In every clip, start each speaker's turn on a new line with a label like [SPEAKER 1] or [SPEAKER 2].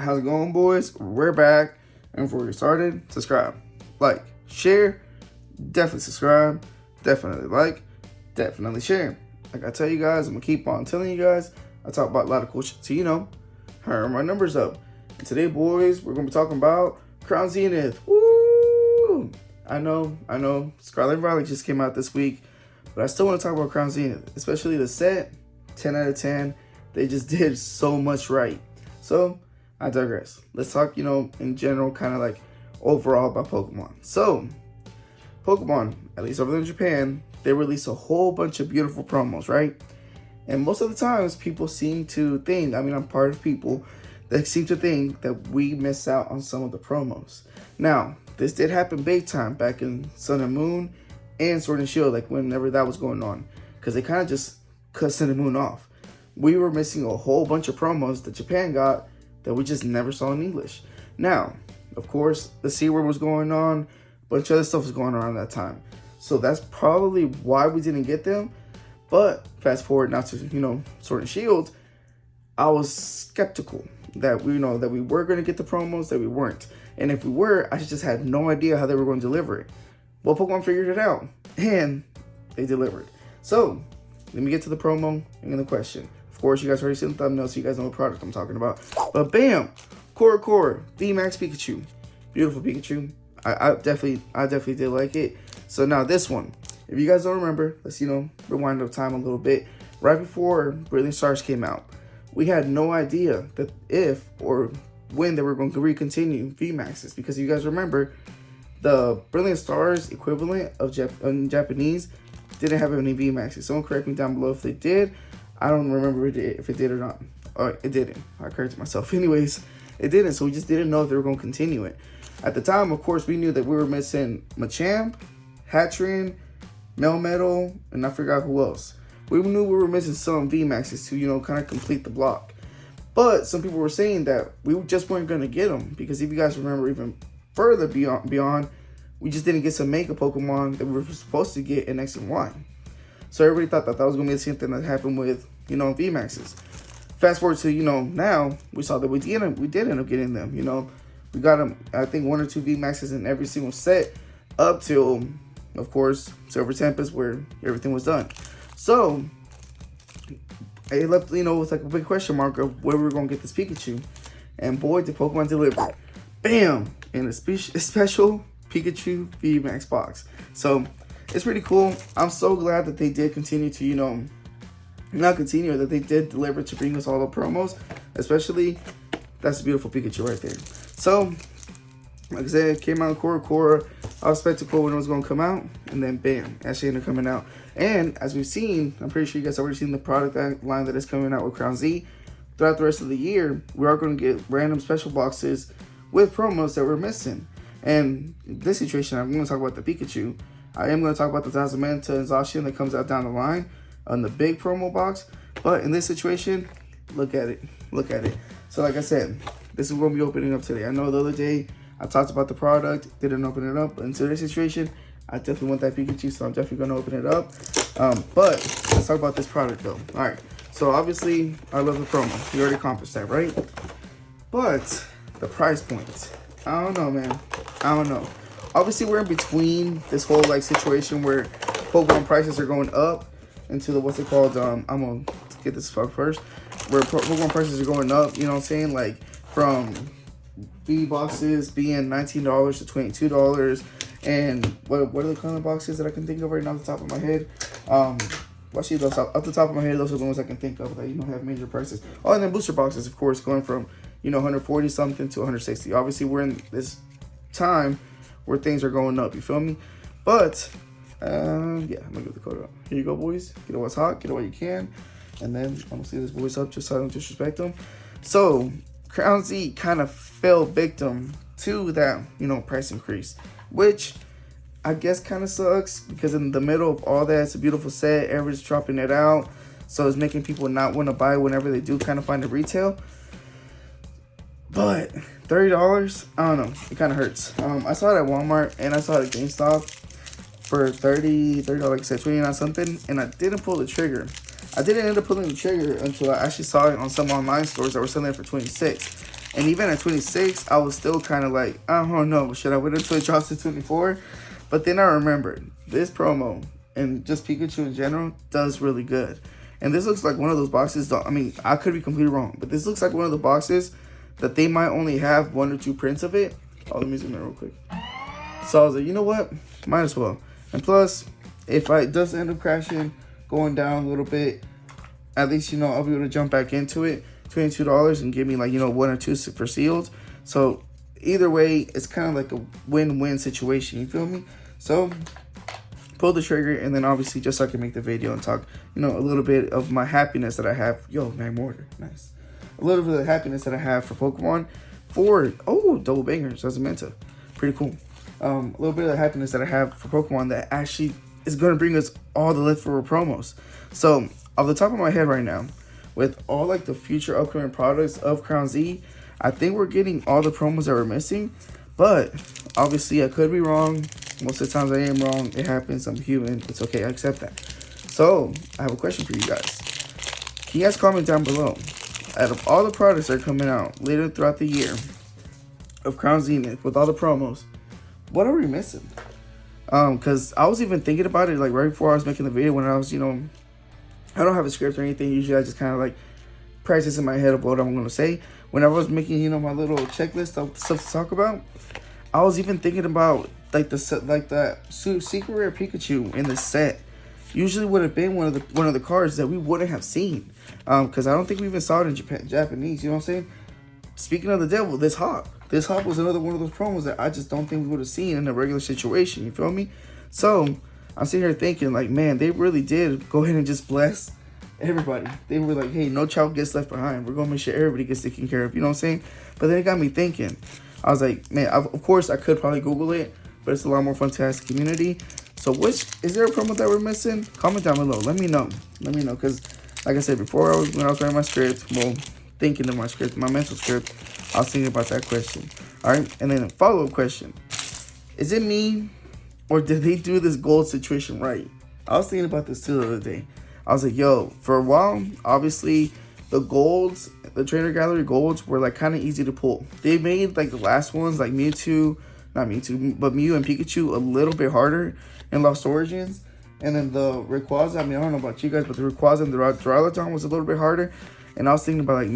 [SPEAKER 1] How's it going, boys? We're back. And before we get started, subscribe, like, share, definitely subscribe, definitely like, definitely share. Like I tell you guys, I'm going to keep on telling you guys, I talk about a lot of cool shit, so you know, turn my numbers up. And today, boys, we're going to be talking about Crown Zenith. Woo! I know, Scarlet Violet just came out this week, but I still want to talk about Crown Zenith, especially the set, 10 out of 10. They just did so much right. So, I digress. Let's talk, in general, kind of like overall about Pokemon. So, Pokemon, at least over there in Japan, they release a whole bunch of beautiful promos, right? And most of the times, people seem to think, I'm part of people that seem to think that we miss out on some of the promos. Now, this did happen big time back in Sun and Moon and Sword and Shield, like whenever that was going on, because they kind of just cut Sun and Moon off. We were missing a whole bunch of promos that Japan got that we just never saw in English. Now, of course, the C word was going on, a bunch of other stuff was going on around that time. So that's probably why we didn't get them. But fast forward now to, Sword and Shield, I was skeptical that we were going to get the promos, that we weren't. And if we were, I just had no idea how they were going to deliver it. Well, Pokemon figured it out, and they delivered. So, let me get to the promo and the question. Of course, you guys already seen the thumbnail, so you guys know what product I'm talking about. But bam! Core VMAX Pikachu. Beautiful Pikachu. I definitely did like it. So now this one. If you guys don't remember, let's, rewind the time a little bit. Right before Brilliant Stars came out, we had no idea that if or when they were going to recontinue VMAXs. Because you guys remember, the Brilliant Stars equivalent of in Japanese didn't have any VMAXs. Someone correct me down below if they did. I don't remember if it did or not. Or it didn't. I corrected myself. Anyways, it didn't. So we just didn't know if they were going to continue it. At the time, of course, we knew that we were missing Machamp, Hatchrin, Melmetal, and I forgot who else. We knew we were missing some VMAXs to, kind of complete the block. But some people were saying that we just weren't going to get them. Because if you guys remember even further beyond, we just didn't get some Mega Pokemon that we were supposed to get in X and Y. So everybody thought that was going to be the same thing that happened with, VMAXs. Fast forward to, now, we saw that we did end up getting them, We got them, I think, 1 or 2 VMAXs in every single set up till, of course, Silver Tempest, where everything was done. So, it left, with like a big question mark of where we were going to get this Pikachu. And boy, did Pokemon deliver. Bam! In a special Pikachu VMAX box. So, it's pretty cool. I'm so glad that they did continue to, that they did deliver to bring us all the promos. Especially, that's a beautiful Pikachu right there. So, like I said, it came out in Core. I was skeptical when it was going to come out. And then, bam, actually ended up coming out. And, as we've seen, I'm pretty sure you guys already seen the product line that is coming out with Crown Z. Throughout the rest of the year, we are going to get random special boxes with promos that we're missing. And in this situation, I'm going to talk about the Pikachu. I am going to talk about the Tazamenta and Zacian that comes out down the line on the big promo box. But in this situation, look at it. So like I said, this is what we'll be opening up today. I know the other day I talked about the product, didn't open it up. But in today's situation, I definitely want that Pikachu, so I'm definitely going to open it up. But let's talk about this product though. All right. So obviously, I love the promo. We already accomplished that, right? But the price point, I don't know, man. I don't know. Obviously, we're in between this whole situation where Pokemon prices are going up into the, what's it called? I'm going to get this first. Where Pokemon prices are going up, you know what I'm saying? Like from V boxes being $19 to $22. And what are the kind of boxes that I can think of right now off the top of my head? Actually, those off the top of my head, those are the ones I can think of that have major prices. Oh, and then booster boxes, of course, going from 140 something to 160. Obviously, we're in this time where things are going up. You feel me? But yeah, I'm gonna get the code up. Here you go, boys. Get it while it's hot. Get it while you can. And then I'm gonna see this boys up just so I don't disrespect them. So Crown Z kind of fell victim to that price increase, which I guess kind of sucks because in the middle of all that, it's a beautiful set. Everybody's dropping it out. So it's making people not want to buy whenever they do kind of find it retail. But $30, I don't know. It kind of hurts. I saw it at Walmart and I saw it at GameStop for $30, like I said, 29 something. And I didn't pull the trigger. I didn't end up pulling the trigger until I actually saw it on some online stores that were selling it for 26. And even at 26, I was still kind of like, I don't know, should I wait until it drops to 24? But then I remembered this promo and just Pikachu in general does really good. And this looks like one of those boxes. I mean, I could be completely wrong, but this looks like one of the boxes that they might only have 1 or 2 prints of it. Oh, let me zoom in real quick. So I was like, you know what? Might as well. And plus, if it does end up crashing, going down a little bit, at least, I'll be able to jump back into it. $22 and give me 1 or 2 for sealed. So either way, it's kind of like a win-win situation. You feel me? So pull the trigger, and then obviously just so I can make the video and talk, a little bit of my happiness that I have. Yo, Magmortar, nice. A little bit of the happiness that I have for Pokemon. Double bangers, as I meant to. Pretty cool. A little bit of the happiness that I have for Pokemon that actually is going to bring us all the leftover promos. So off the top of my head right now, with all the future upcoming products of Crown Z, I think we're getting all the promos that we're missing. But obviously I could be wrong. Most of the times I am wrong. It happens. I'm human. It's okay. I accept that. So I have a question for you guys. Can you guys comment down below? Out of all the products that are coming out later throughout the year of Crown Zenith with all the promos, what are we missing? Because I was even thinking about it right before I was making the video, when I was, I don't have a script or anything. Usually I just kind of practice in my head of what I'm going to say. Whenever I was making, my little checklist of stuff to talk about, I was even thinking about the secret rare Pikachu in the set. Usually would have been one of the cards that we wouldn't have seen. Because I don't think we even saw it in Japanese. You know what I'm saying? Speaking of the devil, this Hop was another one of those promos that I just don't think we would have seen in a regular situation. You feel me? So I'm sitting here thinking, man, they really did go ahead and just bless everybody. They were like, hey, no child gets left behind. We're going to make sure everybody gets taken care of. You know what I'm saying? But then it got me thinking. I was like, man, of course I could probably Google it, but it's a lot more fun to ask the community. So is there a promo that we're missing? Comment down below. Let me know. Because like I said before, when I was writing my script, thinking of my script, my mental script, I was thinking about that question. All right. And then a follow-up question. Is it me, or did they do this gold situation right? I was thinking about this too the other day. I was like, yo, for a while, obviously, the golds, the trainer gallery golds were kind of easy to pull. They made the last ones, like Mewtwo, not Mewtwo, but Mew and Pikachu a little bit harder in Lost Origins. And then the Rayquaza, I don't know about you guys, but the Rayquaza and the Duraludon was a little bit harder. And I was thinking about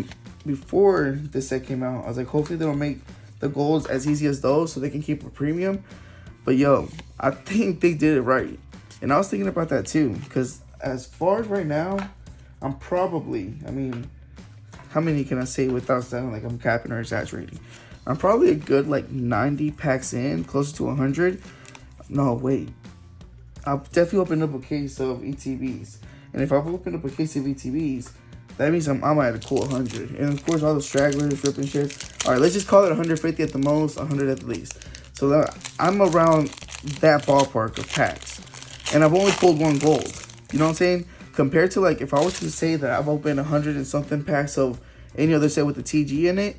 [SPEAKER 1] before this set came out, I was like, hopefully they don't make the golds as easy as those so they can keep a premium. But yo, I think they did it right. And I was thinking about that too, because as far as right now, I'm probably, how many can I say without sounding like I'm capping or exaggerating? I'm probably a good 90 packs in, closer to 100. No, wait. I've definitely opened up a case of ETBs. And if I've opened up a case of ETBs, that means I'm at a cool 100. And of course, all the stragglers, ripping shit. All right, let's just call it 150 at the most, 100 at the least. So that I'm around that ballpark of packs. And I've only pulled 1 gold. You know what I'm saying? Compared to if I was to say that I've opened 100 and something packs of any other set with the TG in it,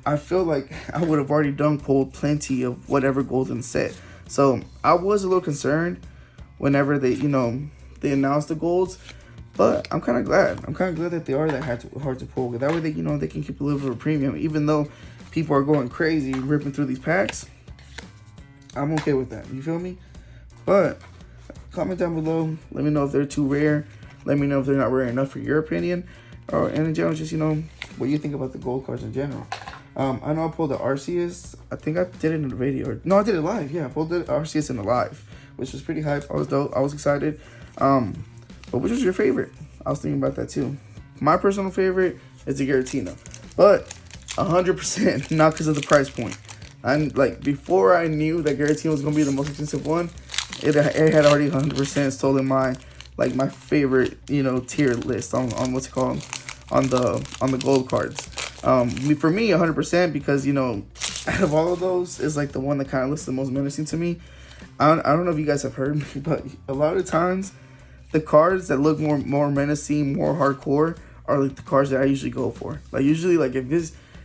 [SPEAKER 1] I feel like I would have already pulled plenty of whatever golden set. So I was a little concerned whenever they announced the golds, but I'm kind of glad. I'm kind of glad that they are that hard to pull. That way they can keep a little bit of a premium, even though people are going crazy ripping through these packs. I'm okay with that. You feel me? But comment down below. Let me know if they're too rare. Let me know if they're not rare enough for your opinion. And in general, just, what you think about the gold cards in general. I know I pulled the Arceus. I think I did it in the video. No, I did it live. Yeah, I pulled the Arceus in the live, which was pretty hype. I was dope. I was excited. But which was your favorite? I was thinking about that too. My personal favorite is the Giratina. But 100% not because of the price point. I'm before I knew that Giratina was going to be the most expensive one, it had already 100% stolen my my favorite tier list on what's it called on the gold cards. For me 100% because out of all of those is the one that kind of looks the most menacing to me. I don't know if you guys have heard me, but a lot of times the cards that look more menacing, more hardcore are the cards that I usually go for. Usually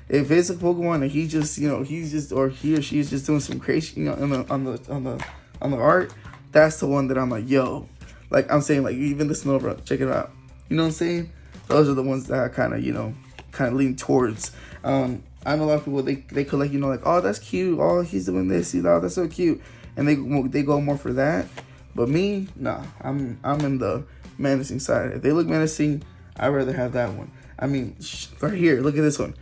[SPEAKER 1] if it's a Pokemon and he just or he or she is just doing some crazy on the art, that's the one that I'm like, yo. I'm saying, even this Nova, check it out. You know what I'm saying? Those are the ones that I kind of lean towards. I know a lot of people, they collect, you know, like, oh, that's cute. Oh, he's doing this, you know, that's so cute. And they go more for that. But me, nah, I'm in the menacing side. If they look menacing, I'd rather have that one. I mean, right here, look at this one.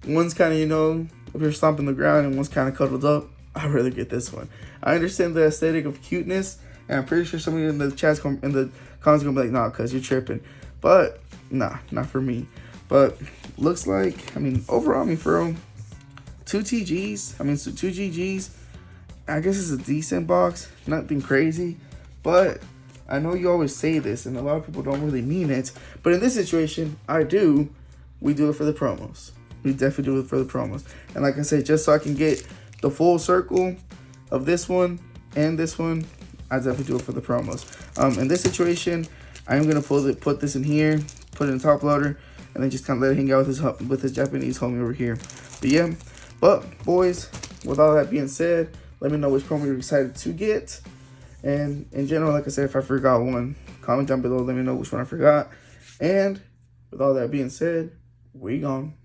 [SPEAKER 1] One's kind of, you know, if you're stomping the ground, and one's kind of cuddled up. I'd rather get this one. I understand the aesthetic of cuteness, and I'm pretty sure somebody in the chats, in the comments, gonna be like, nah, cause you're tripping. But nah, not for me. But looks like, I mean, overall, I mean, for real, 2 TGs, I mean, so 2 GGs, I guess it's a decent box, nothing crazy, but I know you always say this, and a lot of people don't really mean it, but in this situation, we do it for the promos. We definitely do it for the promos. And like I said, just so I can get the full circle of this one and this one, I definitely do it for the promos. In this situation, I'm going to put this in here, put it in top loader, and then just kind of let it hang out with his Japanese homie over here. But yeah, boys, with all that being said, let me know which promo you're excited to get. And in general, like I said, if I forgot one, comment down below, let me know which one I forgot. And with all that being said, we gone.